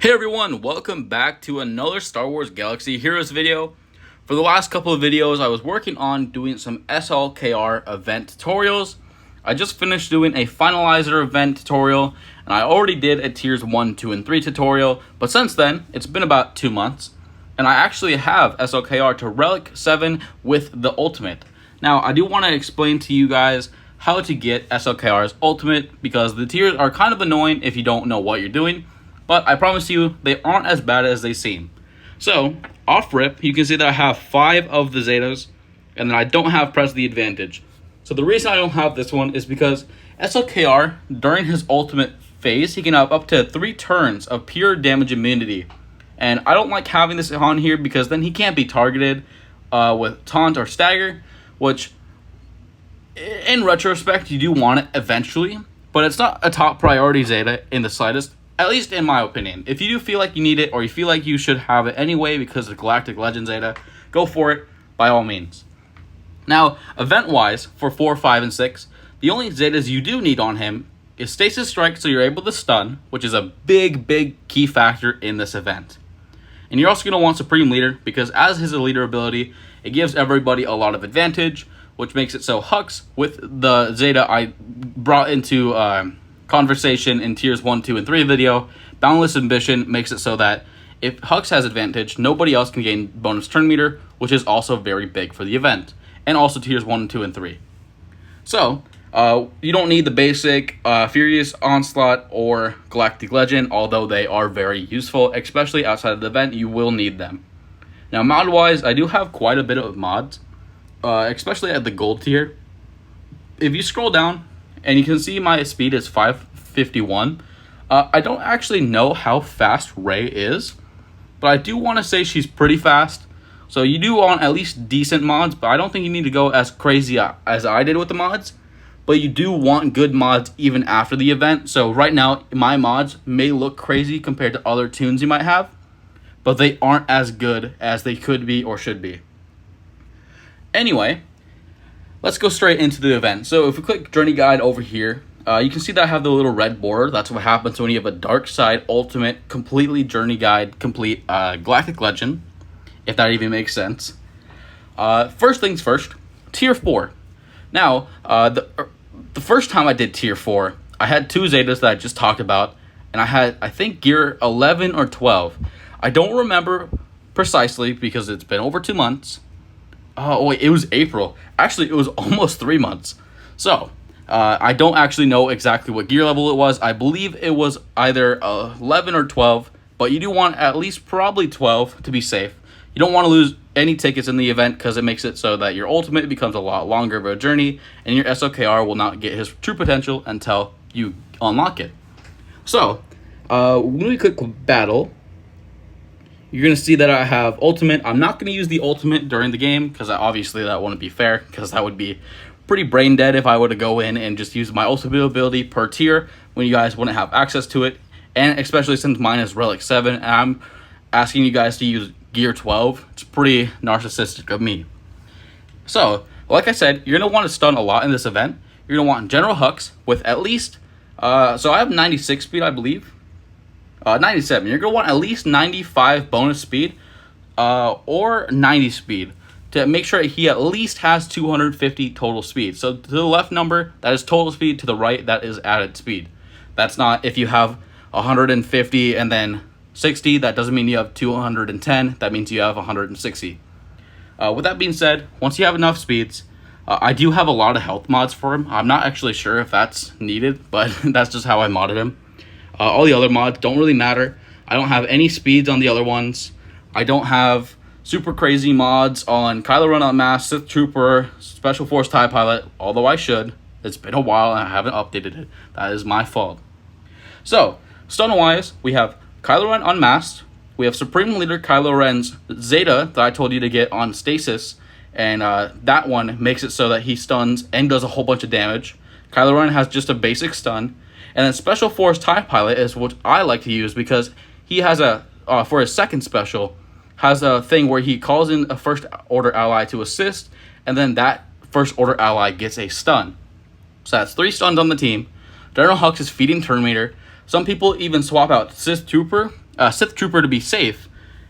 Hey everyone, welcome back to another Star Wars Galaxy Heroes video. For the last couple of videos, I was working on doing some SLKR event tutorials. I just finished doing a finalizer event tutorial, and I already did a tiers 1, 2, and 3 tutorial, but since then, it's been about 2 months, and I actually have SLKR to Relic 7 with the ultimate. Now, I do want to explain to you guys how to get SLKR's ultimate, because the tiers are kind of annoying if you don't know what you're doing. But I promise you, they aren't as bad as they seem. So, off rip, you can see that I have 5 of the Zetas, and then I don't have Press the Advantage. So the reason I don't have this one is because SLKR, during his ultimate phase, he can have up to 3 turns of pure damage immunity. And I don't like having this on here because then he can't be targeted with Taunt or Stagger, which, in retrospect, you do want it eventually, but it's not a top priority Zeta in the slightest. At least in my opinion. If you do feel like you need it, or you feel like you should have it anyway because of Galactic Legend Zeta, go for it by all means. Now, event-wise, for 4, 5, and 6, the only Zetas you do need on him is Stasis Strike, so you're able to stun, which is a big key factor in this event. And you're also going to want Supreme Leader, because as his leader ability, it gives everybody a lot of advantage, which makes it so Hux, with the Zeta I brought into conversation in tiers 1, 2, and 3 video, Boundless Ambition makes it so that if Hux has advantage, nobody else can gain bonus turn meter, which is also very big for the event, and also tiers 1, 2, and 3. So, you don't need the basic Furious Onslaught or Galactic Legend, although they are very useful, especially outside of the event, you will need them. Now, mod-wise, I do have quite a bit of mods, especially at the gold tier. If you scroll down, and you can see my speed is 551. I don't actually know how fast Rey is, but I do want to say she's pretty fast. So you do want at least decent mods, but I don't think you need to go as crazy as I did with the mods. But you do want good mods even after the event. So right now, my mods may look crazy compared to other tunes you might have, but they aren't as good as they could be or should be. Anyway, let's go straight into the event. So if we click Journey Guide over here, you can see that I have the little red border. That's what happens when you have a Dark Side Ultimate, completely Journey Guide, complete Galactic Legend, if that even makes sense. First things first, Tier 4. Now, the first time I did Tier 4, I had 2 Zetas that I just talked about, and I had, I think, gear 11 or 12. I don't remember precisely because it's been over 2 months. Oh, wait, it was April. Actually, it was almost 3 months. So, I don't actually know exactly what gear level it was. I believe it was either 11 or 12, but you do want at least probably 12 to be safe. You don't want to lose any tickets in the event because it makes it so that your ultimate becomes a lot longer of a journey, and your SLKR will not get his true potential until you unlock it. So, when we click Battle, you're going to see that I have ultimate. I'm not going to use the ultimate during the game because obviously that wouldn't be fair, because that would be pretty brain dead if I were to go in and just use my ultimate ability per tier when you guys wouldn't have access to it. And especially since mine is Relic 7 and I'm asking you guys to use gear 12, it's pretty narcissistic of me. So, like I said, you're going to want to stun a lot in this event. You're going to want General Hux with at least, so I have 96 speed, I believe. 97. You're going to want at least 95 bonus speed or 90 speed to make sure he at least has 250 total speed. So to the left number, that is total speed. To the right, that is added speed. That's not if you have 150 and then 60. That doesn't mean you have 210. That means you have 160. With that being said, once you have enough speeds, I do have a lot of health mods for him. I'm not actually sure if that's needed, but that's just how I modded him. All the other mods don't really matter. I don't have any speeds on the other ones. I don't have super crazy mods on Kylo Ren Unmasked, Sith Trooper, Special Force TIE Pilot, although I should. It's been a while and I haven't updated it. That is my fault. So, stun-wise, we have Kylo Ren Unmasked. We have Supreme Leader Kylo Ren's Zeta that I told you to get on Stasis. And that one makes it so that he stuns and does a whole bunch of damage. Kylo Ren has just a basic stun. And then Special Force TIE Pilot is what I like to use because he has a, for his second special, has a thing where he calls in a first order ally to assist, and then that first order ally gets a stun. So that's 3 stuns on the team. General Hux is feeding turn meter. Some people even swap out Sith Trooper Sith Trooper to be safe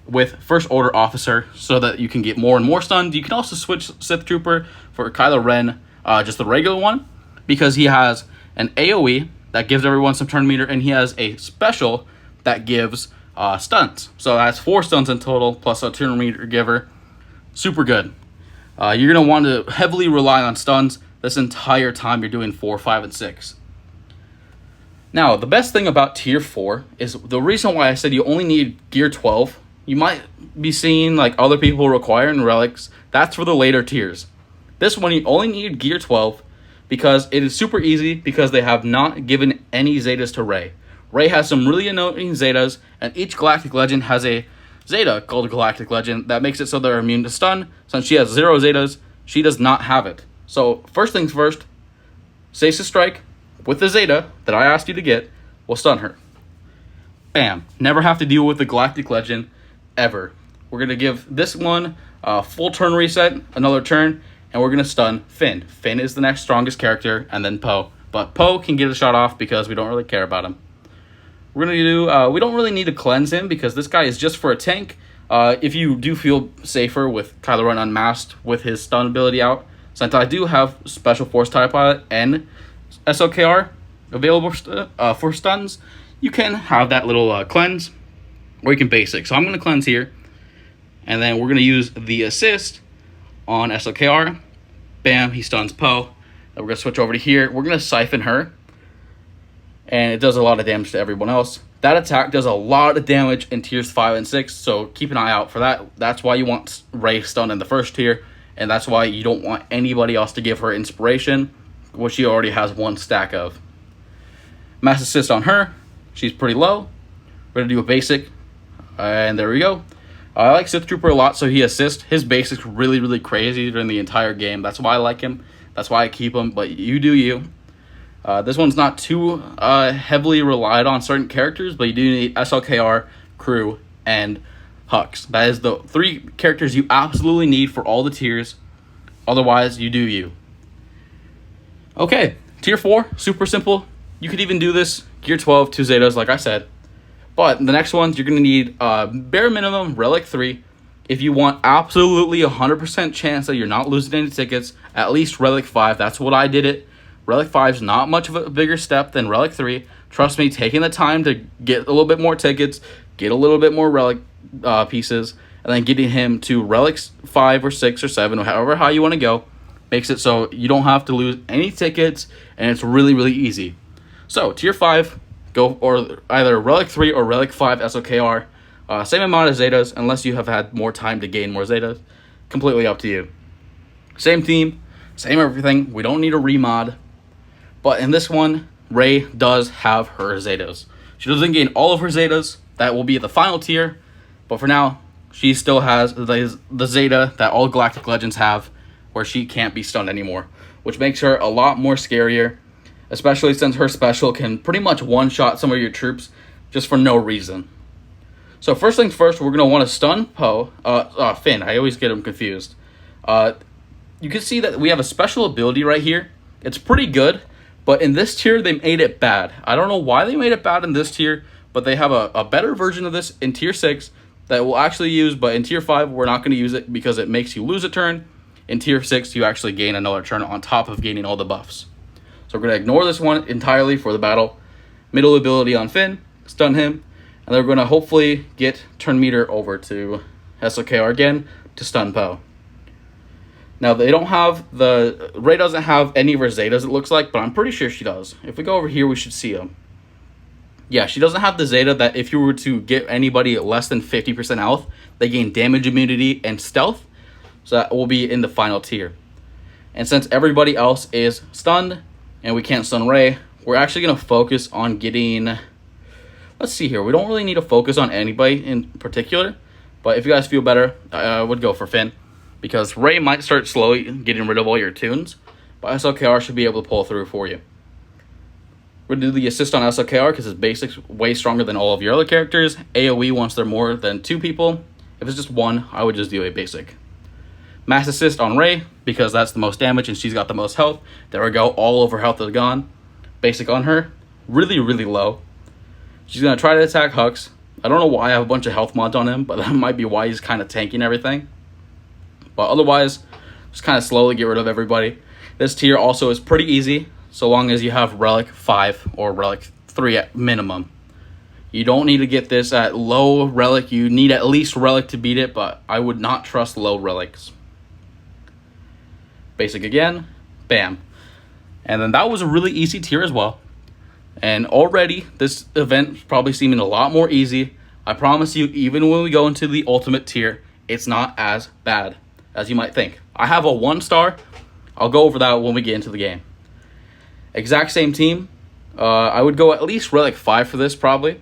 with First Order Officer so that you can get more and more stunned. You can also switch Sith Trooper for Kylo Ren, just the regular one, because he has an AoE that gives everyone some turn meter, and he has a special that gives stuns. So that's 4 stuns in total, plus a turn meter giver. Super good. You're going to want to heavily rely on stuns this entire time you're doing 4, 5, and 6. Now, the best thing about Tier 4 is the reason why I said you only need Gear 12. You might be seeing like other people requiring relics. That's for the later tiers. This one, you only need Gear 12 because it is super easy because they have not given any zetas to Rey. Rey has some really annoying zetas, and each Galactic Legend has a zeta called Galactic Legend that makes it so they're immune to stun. Since she has 0 zetas, she does not have it. So first things first, Stasis Strike with the zeta that I asked you to get will stun her. Bam. Never have to deal with the Galactic Legend ever. We're going to give this one a full turn reset, another turn, and we're going to stun Finn. Finn is the next strongest character, and then Poe. But Poe can get a shot off because we don't really care about him. We're going to do, we don't really need to cleanse him because this guy is just for a tank. If you do feel safer with Kylo Ren Unmasked with his stun ability out, since I do have Special Force TIE Pilot and SLKR available for stuns, you can have that little cleanse, or you can basic. So I'm going to cleanse here, and then we're going to use the assist on SLKR. Bam, he stuns Poe. Then we're going to switch over to here. We're going to siphon her, and it does a lot of damage to everyone else. That attack does a lot of damage in tiers 5 and 6, so keep an eye out for that. That's why you want Rey stunned in the first tier, and that's why you don't want anybody else to give her inspiration, which she already has 1 stack of. Mass assist on her. She's pretty low. We're going to do a basic, and there we go. I like Sith Trooper a lot, so he assists. His basic's really, really crazy during the entire game. That's why I like him. That's why I keep him, but you do you. This one's not too heavily relied on certain characters, but you do need SLKR, Crew, and Hux. That is the 3 characters you absolutely need for all the tiers. Otherwise, you do you. Okay, Tier 4, super simple. You could even do this Gear 12, 2 Zetas, like I said. But the next ones, you're going to need bare minimum Relic 3. If you want absolutely 100% chance that you're not losing any tickets, at least Relic 5. That's what I did it. Relic 5 is not much of a bigger step than Relic 3. Trust me, taking the time to get a little bit more tickets, get a little bit more Relic pieces, and then getting him to Relics 5 or 6 or 7, or however high you want to go, makes it so you don't have to lose any tickets, and it's really, really easy. So, Tier 5, go or either Relic 3 or Relic 5 SLKR. Same amount of Zetas, unless you have had more time to gain more Zetas. Completely up to you. Same team, same everything. We don't need a remod. But in this one, Rey does have her Zetas. She doesn't gain all of her Zetas. That will be the final tier. But for now, she still has the Zeta that all Galactic Legends have, where she can't be stunned anymore, which makes her a lot more scarier, especially since her special can pretty much one-shot some of your troops just for no reason. So first things first, we're going to want to stun Finn. I always get him confused. You can see that we have a special ability right here. It's pretty good, but in this tier, they made it bad. I don't know why they made it bad in this tier, but they have a better version of this in Tier 6 that we'll actually use, but in Tier 5, we're not going to use it because it makes you lose a turn. In Tier 6, you actually gain another turn on top of gaining all the buffs. So we're going to ignore this one entirely for the battle. Middle ability on Finn, stun him, and then we're going to hopefully get turn meter over to SLKR again to stun Poe. Now, they don't have Rey doesn't have any of her Zetas, it looks like, but I'm pretty sure she does. If we go over here, we should see them. Yeah, she doesn't have the Zeta that if you were to get anybody less than 50% health, they gain damage immunity and stealth. So that will be in the final tier. And since everybody else is stunned, and we can't stun Rey, we're actually going to focus on getting... Let's see here. We don't really need to focus on anybody in particular, but if you guys feel better, I would go for Finn, because Rey might start slowly getting rid of all your tunes, but SLKR should be able to pull through for you. We're going to do the assist on SLKR because his basic's way stronger than all of your other characters. AoE once they're more than 2 people. If it's just 1, I would just do a basic. Mass assist on Rey because that's the most damage and she's got the most health. There we go. All of her health is gone. Basic on her. Really, really low. She's going to try to attack Hux. I don't know why I have a bunch of health mods on him, but that might be why he's kind of tanking everything. But otherwise, just kind of slowly get rid of everybody. This tier also is pretty easy, so long as you have Relic 5 or Relic 3 at minimum. You don't need to get this at low Relic. You need at least Relic to beat it, but I would not trust low Relics. Basic again, bam. And then that was a really easy tier as well. And already, this event is probably seeming a lot more easy. I promise you, even when we go into the ultimate tier, it's not as bad as you might think. I have a 1 star. I'll go over that when we get into the game. Exact same team. I would go at least Relic 5 for this, probably.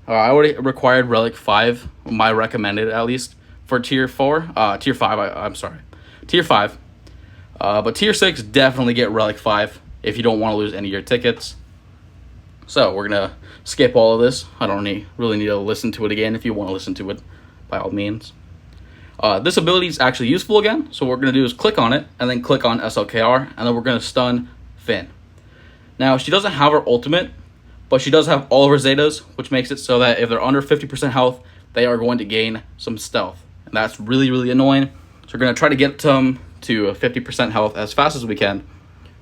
I already required Relic 5, my recommended at least, for Tier 4. Tier 5, I'm sorry. Tier 5. But Tier 6, definitely get Relic 5 if you don't want to lose any of your tickets. So, we're going to skip all of this. I don't really need to listen to it again. If you want to listen to it, by all means. This ability is actually useful again. So, what we're going to do is click on it, and then click on SLKR, and then we're going to stun Finn. Now, she doesn't have her ultimate, but she does have all of her zetas, which makes it so that if they're under 50% health, they are going to gain some stealth. And that's really, really annoying. So, we're going to try to get them to 50% health as fast as we can.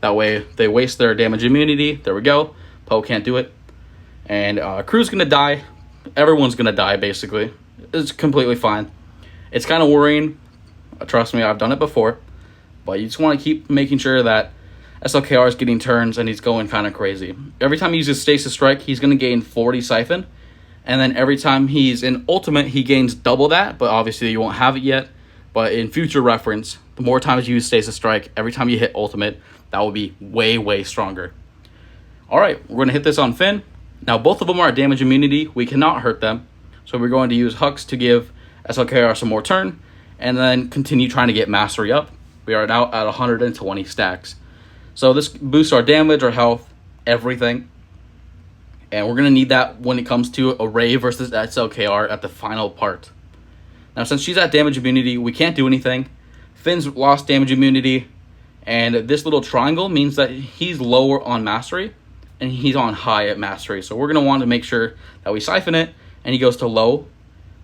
That way, they waste their damage immunity. There we go. Poe can't do it. And Crew's going to die. Everyone's going to die, basically. It's completely fine. It's kind of worrying. Trust me, I've done it before. But you just want to keep making sure that SLKR is getting turns and he's going kind of crazy. Every time he uses Stasis Strike, he's going to gain 40 Siphon. And then every time he's in Ultimate, he gains double that. But obviously, you won't have it yet. But in future reference, the more times you use Stasis Strike, every time you hit Ultimate, that will be way, way stronger. Alright, we're going to hit this on Finn. Now, both of them are at damage immunity. We cannot hurt them. So we're going to use Hux to give SLKR some more turn. And then continue trying to get Mastery up. We are now at 120 stacks. So this boosts our damage, our health, everything. And we're going to need that when it comes to Array versus SLKR at the final part. Now, since she's at damage immunity, we can't do anything. Finn's lost damage immunity. And this little triangle means that he's lower on Mastery. And he's on high at Mastery. So we're going to want to make sure that we siphon it. And he goes to low.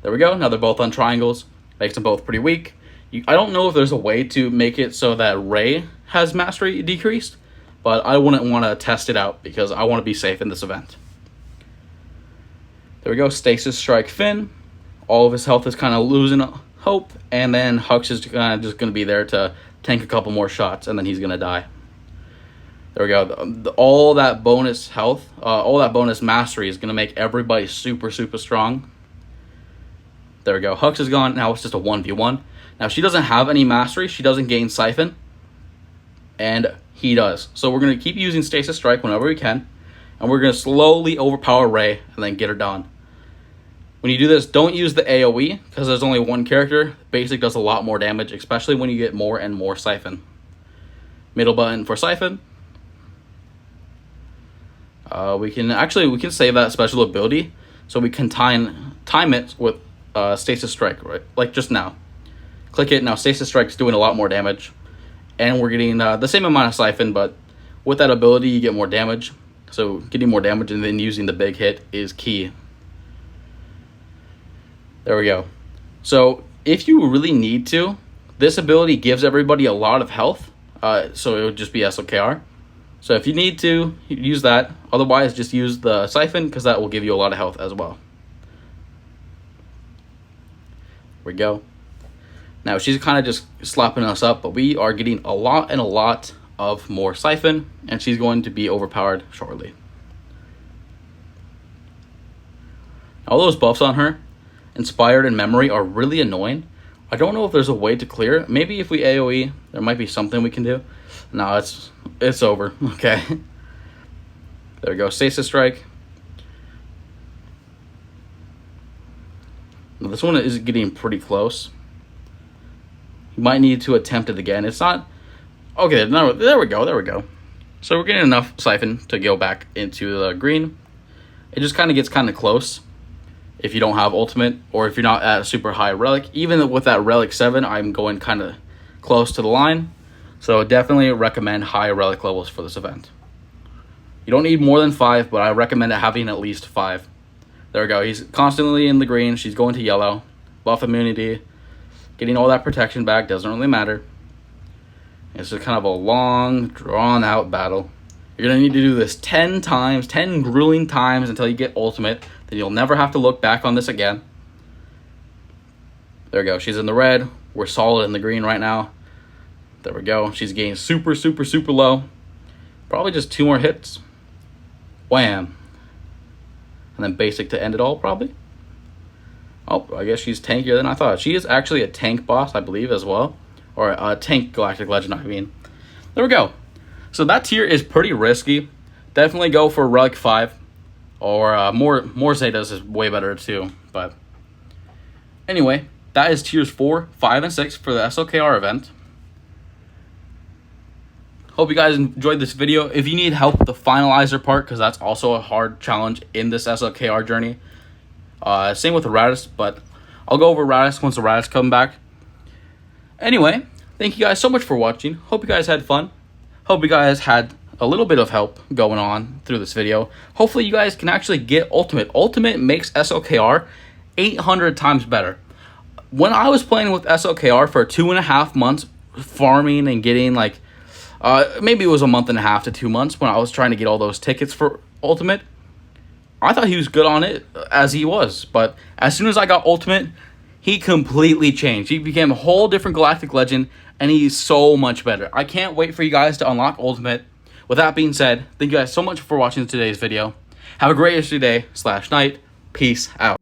There we go. Now they're both on triangles. Makes them both pretty weak. I don't know if there's a way to make it so that Ray has Mastery decreased. But I wouldn't want to test it out because I want to be safe in this event. There we go. Stasis Strike Finn. All of his health is kind of losing hope. And then Hux is kind of just going to be there to tank a couple more shots. And then he's going to die. There we go. All that bonus health, all that bonus Mastery is going to make everybody super, super strong. There we go. Hux is gone. Now it's just a 1v1. Now she doesn't have any Mastery. She doesn't gain Siphon. And he does. So we're going to keep using Stasis Strike whenever we can. And we're going to slowly overpower Rey and then get her done. When you do this, don't use the AoE because there's only one character. Basic does a lot more damage, especially when you get more and more Siphon. Middle button for Siphon. We can save that special ability so we can time it with Stasis Strike, right? Like just now. Click it. Now Stasis Strike's doing a lot more damage. And we're getting the same amount of Siphon, but with that ability, you get more damage. So getting more damage and then using the big hit is key. There we go. So if you really need to, this ability gives everybody a lot of health. So it would just be SLKR. So if you need to, use that. Otherwise, just use the Siphon because that will give you a lot of health as well. There we go. Now, she's kind of just slapping us up, but we are getting a lot and a lot of more Siphon, and she's going to be overpowered shortly. All those buffs on her, Inspired and Memory, are really annoying. I don't know if there's a way to clear it. Maybe if we AoE, there might be something we can do. No, it's over. Okay. There we go. Stasis Strike. Now, this one is getting pretty close. You might need to attempt it again. It's not... Okay, no, there we go. There we go. So we're getting enough Siphon to go back into the green. It just kind of gets kind of close if you don't have Ultimate or if you're not at a super high Relic. Even with that Relic 7, I'm going kind of close to the line. So definitely recommend high Relic levels for this event. You don't need more than 5, but I recommend having at least 5 There we go. He's constantly in the green. She's going to yellow. Buff immunity. Getting all that protection back doesn't really matter. It's just kind of a long, drawn-out battle. You're going to need to do this 10 times, 10 grueling times until you get ultimate. Then you'll never have to look back on this again. There we go. She's in the red. We're solid in the green right now. There we go. She's getting super, super, super low. Probably just 2 more hits. Wham. And then basic to end it all, probably. Oh, I guess she's tankier than I thought. She is actually a tank boss, I believe, as well. Or a tank Galactic Legend, I mean. There we go. So that tier is pretty risky. Definitely go for Relic 5. Or more Zetas is way better, too. But anyway, that is tiers 4, 5, and 6 for the SLKR event. Hope you guys enjoyed this video. If you need help with the finalizer part, because that's also a hard challenge in this SLKR journey. Same with the Radis, but I'll go over Radis once the Radis come back. Anyway, thank you guys so much for watching. Hope you guys had fun. Hope you guys had a little bit of help going on through this video. Hopefully you guys can actually get Ultimate. Ultimate makes SLKR 800 times better. When I was playing with SLKR for 2.5 months, farming and getting like, maybe it was a month and a half to 2 months when I was trying to get all those tickets for Ultimate, I thought he was good on it as he was. But as soon as I got Ultimate, he completely changed. He became a whole different Galactic Legend, and he's so much better. I can't wait for you guys to unlock Ultimate. With that being said, thank you guys so much for watching today's video. Have a great rest of your day / night. Peace out.